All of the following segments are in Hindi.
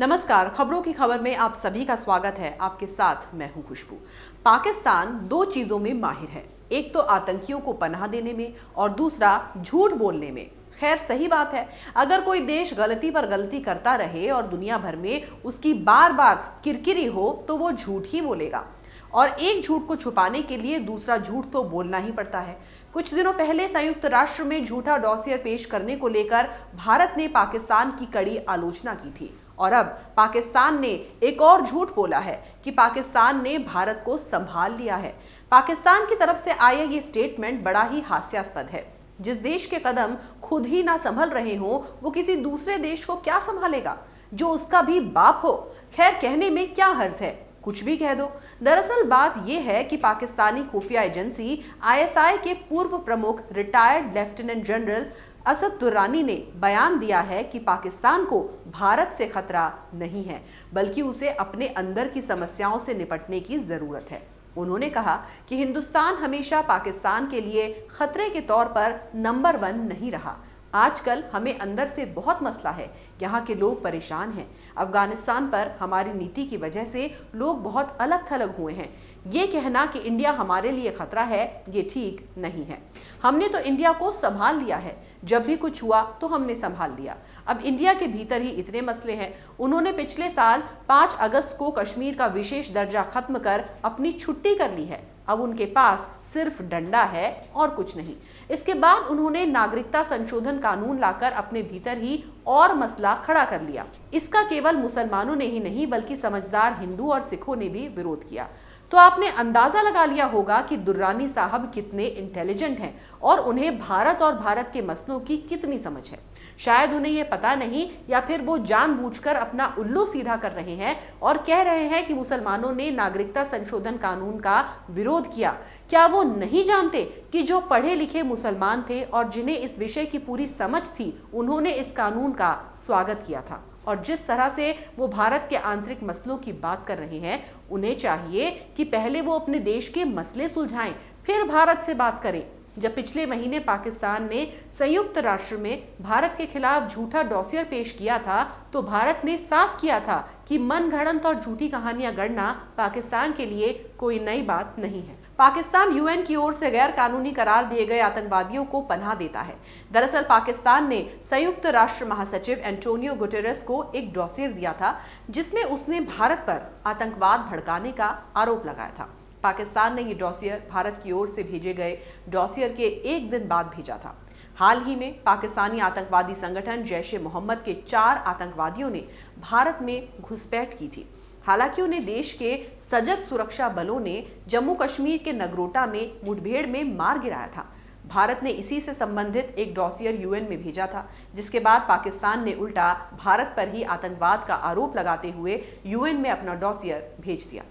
नमस्कार, खबरों की खबर में आप सभी का स्वागत है। आपके साथ मैं हूं खुशबू। पाकिस्तान दो चीजों में माहिर है, एक तो आतंकियों को पनाह देने में और दूसरा झूठ बोलने में। खैर, सही बात है, अगर कोई देश गलती पर गलती करता रहे और दुनिया भर में उसकी बार बार किरकिरी हो तो वो झूठ ही बोलेगा, और एक झूठ को छुपाने के लिए दूसरा झूठ तो बोलना ही पड़ता है। कुछ दिनों पहले संयुक्त राष्ट्र में झूठा डॉसियर पेश करने को लेकर भारत ने पाकिस्तान की कड़ी आलोचना की थी, और अब पाकिस्तान ने एक और झूठ बोला है कि पाकिस्तान ने भारत को संभाल लिया है। पाकिस्तान की तरफ से आया ये स्टेटमेंट बड़ा ही हास्यास्पद है। जिस देश के कदम खुद ही ना संभल रहे हो, वो किसी दूसरे देश को क्या संभालेगा, जो उसका भी बाप हो। खैर, कहने में क्या हर्ज है, कुछ भी कह दो। दरअसल बात यह है कि पाकिस्तानी खुफिया एजेंसी आईएसआई के पूर्व प्रमुख retired lieutenant general Asad Durrani ने बयान दिया है कि पाकिस्तान को भारत से खतरा नहीं है, बल्कि उसे अपने अंदर की समस्याओं से निपटने की जरूरत है। उन्होंने कहा कि हिंदुस्तान हमेशा पाकिस्तान के लिए खतरे के तौर पर नंबर 1 नहीं रहा। आजकल हमें अंदर से बहुत मसला है, यहाँ के लोग परेशान हैं। अफगानिस्तान पर हमारी नीति की वजह से लोग बहुत अलग थलग हुए हैं। ये कहना कि इंडिया हमारे लिए खतरा है, ये ठीक नहीं है। हमने तो इंडिया को संभाल लिया है, जब भी कुछ हुआ तो हमने संभाल लिया। अब इंडिया के भीतर ही इतने मसले हैं। उन्होंने पिछले साल 5 अगस्त को कश्मीर का विशेष दर्जा खत्म कर अपनी छुट्टी कर ली है। अब उनके पास सिर्फ डंडा है और कुछ नहीं। इसके बाद उन्होंने नागरिकता संशोधन कानून लाकर अपने भीतर ही और मसला खड़ा कर लिया। इसका केवल मुसलमानों ने ही नहीं, बल्कि समझदार हिंदू और सिखों ने भी विरोध किया। तो आपने अंदाजा लगा लिया होगा कि दुर्रानी साहब कितने इंटेलिजेंट हैं और उन्हें भारत और भारत के मसलों की कितनी समझ है। शायद उन्हें यह पता नहीं, या फिर वो जानबूझकर अपना उल्लू सीधा कर रहे हैं और कह रहे हैं कि मुसलमानों ने नागरिकता संशोधन कानून का विरोध किया। क्या वो नहीं जानते कि जो पढ़े लिखे मुसलमान थे और जिन्हें इस विषय की पूरी समझ थी, उन्होंने इस कानून का स्वागत किया था। और जिस तरह से वो भारत के आंतरिक मसलों की बात कर रहे हैं, उन्हें चाहिए कि पहले वो अपने देश के मसले सुलझाएं, फिर भारत से बात करें। जब पिछले महीने पाकिस्तान ने संयुक्त राष्ट्र में भारत के खिलाफ झूठा डॉसियर पेश किया था, तो भारत ने साफ किया था कि मनगढ़ंत और झूठी कहानियां गढ़ना पाकिस्तान के लिए कोई नई बात नहीं है। पाकिस्तान यूएन की ओर से गैर कानूनी करार दिए गए आतंकवादियों को पनाह देता है। दरअसल पाकिस्तान ने संयुक्त राष्ट्र महासचिव एंटोनियो गुटेरेस को एक डॉसियर दिया था, जिसमें उसने भारत पर आतंकवाद भड़काने का आरोप लगाया था। पाकिस्तान ने ये डॉसियर भारत की ओर से भेजे गए डॉसियर के एक दिन बाद भेजा था। हाल ही में पाकिस्तानी आतंकवादी संगठन जैश-ए-मोहम्मद के 4 आतंकवादियों ने भारत में घुसपैठ की थी। हालांकि उन्हें देश के सजग सुरक्षा बलों ने जम्मू कश्मीर के नगरोटा में मुठभेड़ में मार गिराया था। भारत ने इसी से संबंधित एक डॉसियर यूएन में भेजा था, जिसके बाद पाकिस्तान ने उल्टा भारत पर ही आतंकवाद का आरोप लगाते हुए यूएन में अपना डॉसियर भेज दिया।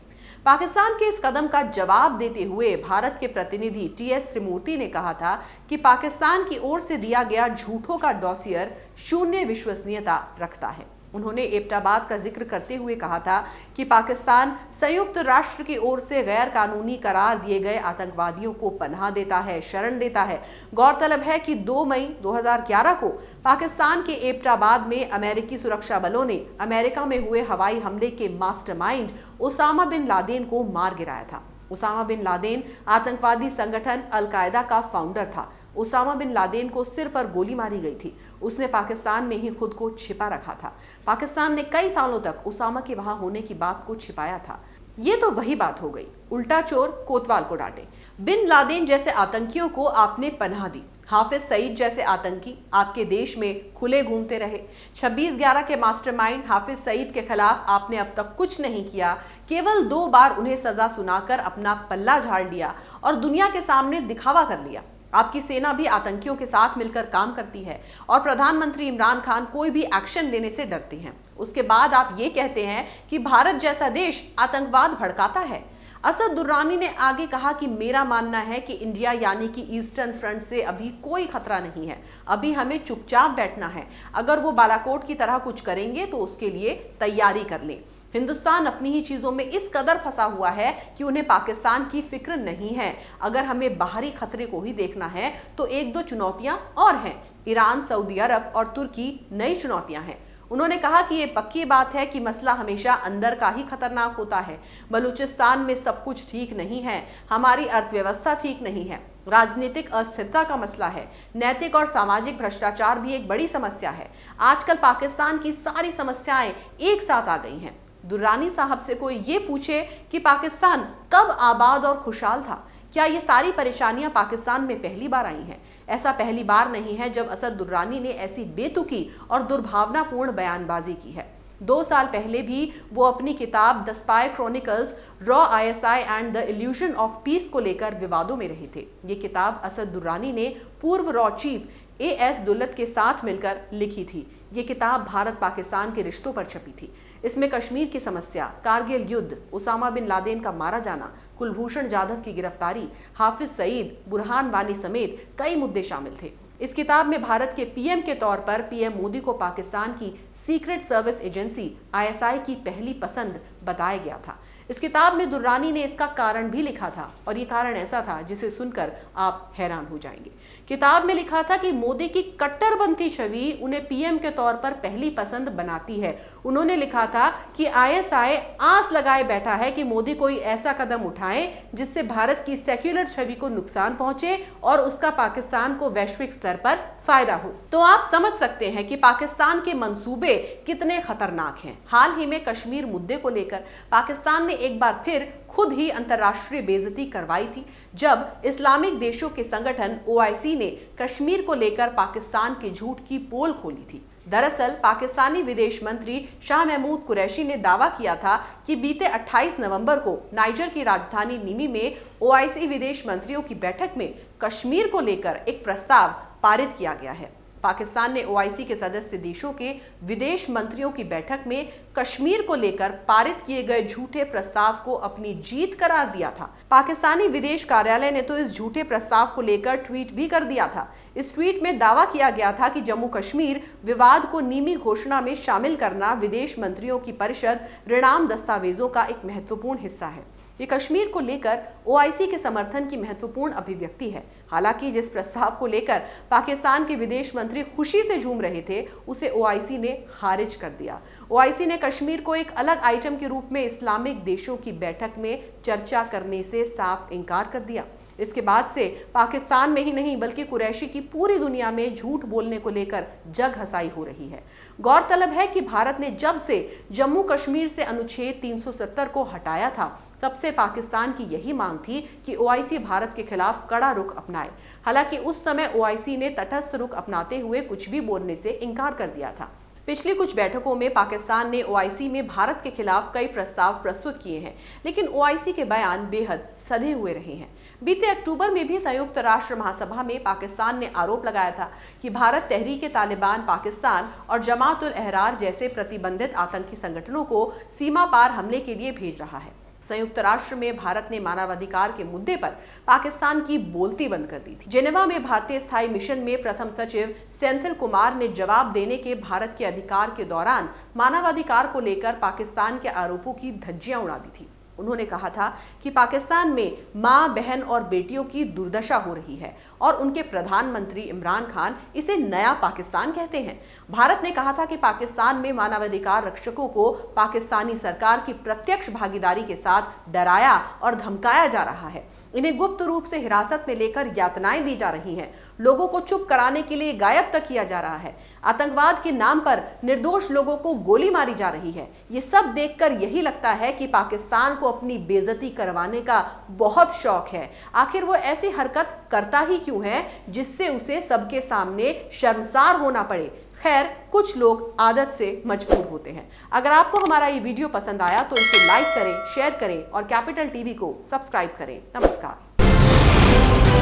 पाकिस्तान के इस कदम का जवाब देते हुए भारत के प्रतिनिधि टीएस त्रिमूर्ति ने कहा था कि पाकिस्तान की ओर से दिया गया झूठों का डॉसियर शून्य विश्वसनीयता रखता है। उन्होंने एबटाबाद का जिक्र करते हुए कहा था कि पाकिस्तान संयुक्त राष्ट्र की ओर से गैर कानूनी करार दिए गए आतंकवादियों को पनाह देता है, शरण देता है। गौरतलब है कि 2 मई 2011 को पाकिस्तान के एबटाबाद में अमेरिकी सुरक्षा बलों ने अमेरिका में हुए हवाई हमले के मास्टरमाइंड उसामा बिन लादेन को मार गिराया था। उसामा बिन लादेन आतंकवादी संगठन अल-कायदा का फाउंडर था। उसामा बिन लादेन को सिर पर गोली मारी गई थी। उसने पाकिस्तान में ही खुद को छिपा रखा था। पाकिस्तान ने कई सालों तक उसामा के वहां होने की बात को छिपाया था। ये तो वही बात हो गई, उल्टा चोर कोतवाल को डांटे। बिन लादेन जैसे आतंकियों को आपने पनाह दी। हाफिज सईद जैसे आतंकी आपके देश में खुले घूमते रहे। 26/11 के मास्टरमाइंड हाफिज सईद के खिलाफ आपने अब तक कुछ नहीं किया, केवल 2 बार उन्हें सजा सुनाकर अपना पल्ला झाड़ लिया और दुनिया के सामने दिखावा कर लिया। आपकी सेना भी आतंकियों के साथ मिलकर काम करती है और प्रधानमंत्री इमरान खान कोई भी एक्शन लेने से डरते हैं। उसके बाद आप ये कहते हैं कि भारत जैसा देश आतंकवाद भड़काता है। असद दुर्रानी ने आगे कहा कि मेरा मानना है कि इंडिया यानी कि ईस्टर्न फ्रंट से अभी कोई खतरा नहीं है, अभी हमें चुपचाप बैठना है। अगर वो बालाकोट की तरह कुछ करेंगे तो उसके लिए तैयारी कर लें। हिंदुस्तान अपनी ही चीजों में इस कदर फंसा हुआ है कि उन्हें पाकिस्तान की फिक्र नहीं है। अगर हमें बाहरी खतरे को ही देखना है तो 1-2 चुनौतियां और हैं। ईरान, सऊदी अरब और तुर्की नई चुनौतियां हैं। उन्होंने कहा कि ये पक्की बात है कि मसला हमेशा अंदर का ही खतरनाक होता है। बलूचिस्तान में सब कुछ ठीक नहीं है, हमारी अर्थव्यवस्था ठीक नहीं है, राजनीतिक अस्थिरता का मसला है, नैतिक और सामाजिक भ्रष्टाचार भी एक बड़ी समस्या है। आजकल पाकिस्तान की सारी समस्याएं एक साथ आ गई हैं। दुर्रानी साहब से कोई ये पूछे कि पाकिस्तान कब आबाद और खुशहाल था, क्या ये सारी परेशानियां पाकिस्तान में पहली बार आई हैं? ऐसा पहली बार नहीं है जब असद दुर्रानी ने ऐसी बेतुकी और दुर्भावनापूर्ण बयानबाजी की है। 2 साल पहले भी वो अपनी किताब the spy chronicles raw ISI and the illusion of peace को लेकर विवादों में रहे थे। ये किताब असद दुर्रानी ने पूर्व रॉ चीफ एएस दुल्लत के साथ मिलकर लिखी थी। ये किताब भारत पाकिस्तान के रिश्तों पर छपी थी। इसमें कश्मीर की समस्या, कारगिल युद्ध, उसामा बिन लादेन का मारा जाना, कुलभूषण जाधव की गिरफ्तारी, हाफिज सईद, बुरहान वानी समेत कई मुद्दे शामिल थे। इस किताब में भारत के पीएम के तौर पर पीएम मोदी को पाकिस्तान की सीक्रेट सर्विस एजेंसी आईएसआई की पहली पसंद बताया गया था। इस किताब में दुर्रानी ने इसका कारण भी लिखा था और ये कारण ऐसा था जिसे सुनकर आप हैरान हो जाएंगे। किताब में लिखा था कि मोदी की कट्टरपंथी छवि उन्हें पीएम के तौर पर पहली पसंद बनाती है। उन्होंने लिखा था कि आईएसआई आस लगाए बैठा है कि मोदी कोई ऐसा कदम उठाए जिससे भारत की सेक्युलर छवि को नुकसान पहुंचे और उसका पाकिस्तान को वैश्विक स्तर पर फायदा हो। तो आप समझ सकते हैं कि पाकिस्तान के मंसूबे कितने खतरनाक हैं। हाल ही में कश्मीर मुद्दे को लेकर पाकिस्तान ने एक बार फिर खुद ही अंतर्राष्ट्रीय बेइज्जती करवाई थी, जब इस्लामिक देशों के संगठन ओआईसी ने कश्मीर को लेकर पाकिस्तान के झूठ की पोल खोली थी। दरअसल पाकिस्तानी विदेश मंत्री शाह महमूद कुरैशी ने दावा किया था कि बीते 28 नवंबर को नाइजर की राजधानी निमी में ओआईसी विदेश मंत्रियों की बैठक में कश्मीर को लेकर एक प्रस्ताव पारित किया गया है। पाकिस्तान ने ओआईसी के सदस्य देशों के विदेश मंत्रियों की बैठक में कश्मीर को लेकर पारित किए गए झूठे प्रस्ताव को अपनी जीत करार दिया था। पाकिस्तानी विदेश कार्यालय ने तो इस झूठे प्रस्ताव को लेकर ट्वीट भी कर दिया था। इस ट्वीट में दावा किया गया था कि जम्मू कश्मीर विवाद को नीमी घोषणा में शामिल करना विदेश मंत्रियों की परिषद ऋणाम दस्तावेजों का एक महत्वपूर्ण हिस्सा है। ये कश्मीर को लेकर ओआईसी के समर्थन की महत्वपूर्ण अभिव्यक्ति है। हालांकि जिस प्रस्ताव को लेकर पाकिस्तान के विदेश मंत्री खुशी से झूम रहे थे, उसे ओआईसी ने खारिज कर दिया। ओआईसी ने कश्मीर को एक अलग आइटम के रूप में इस्लामिक देशों की बैठक में चर्चा करने से साफ इनकार कर दिया। इसके बाद से पाकिस्तान में ही नहीं बल्कि कुरैशी की पूरी दुनिया में झूठ बोलने को लेकर जग हंसाई हो रही है। गौरतलब है कि भारत ने जब से जम्मू कश्मीर से अनुच्छेद 370 को हटाया था, तब से पाकिस्तान की यही मांग थी कि ओआईसी भारत के खिलाफ कड़ा रुख अपनाए। हालांकि उस समय ओआईसी ने तटस्थ रुख अपनाते हुए कुछ भी बोलने से इनकार कर दिया था। पिछली कुछ बैठकों में पाकिस्तान ने ओआईसी में भारत के खिलाफ कई प्रस्ताव प्रस्तुत किए हैं, लेकिन ओआईसी के बयान बेहद सधे हुए रहे हैं। बीते अक्टूबर में भी संयुक्त राष्ट्र महासभा में पाकिस्तान ने आरोप लगाया था कि भारत तहरीक तालिबान पाकिस्तान और जमात उल अहरार जैसे प्रतिबंधित आतंकी संगठनों को सीमा पार हमले के लिए भेज रहा है। संयुक्त राष्ट्र में भारत ने मानवाधिकार के मुद्दे पर पाकिस्तान की बोलती बंद कर दी थी। जेनेवा में भारतीय स्थायी मिशन में प्रथम सचिव सेंथिल कुमार ने जवाब देने के भारत के अधिकार के दौरान मानवाधिकार को लेकर पाकिस्तान के आरोपों की धज्जियां उड़ा दी थी। उन्होंने कहा था कि पाकिस्तान में मां, बहन और बेटियों की दुर्दशा हो रही है और उनके प्रधानमंत्री इमरान खान इसे नया पाकिस्तान कहते हैं। भारत ने कहा था कि पाकिस्तान में मानवाधिकार रक्षकों को पाकिस्तानी सरकार की प्रत्यक्ष भागीदारी के साथ डराया और धमकाया जा रहा है। इन्हें गुप्त रूप से हिरासत में लेकर यातनाएं दी जा रही हैं। लोगों को चुप कराने के लिए गायब तक किया जा रहा है। आतंकवाद के नाम पर निर्दोष लोगों को गोली मारी जा रही है। ये सब देखकर यही लगता है कि पाकिस्तान को अपनी बेइज्जती करवाने का बहुत शौक है। आखिर वो ऐसी हरकत करता ही क्यों है जिससे उसे सबके सामने शर्मसार होना पड़े। खैर, कुछ लोग आदत से मजबूर होते हैं। अगर आपको हमारा ये वीडियो पसंद आया तो इसे लाइक करें, शेयर करें और कैपिटल टीवी को सब्सक्राइब करें। नमस्कार।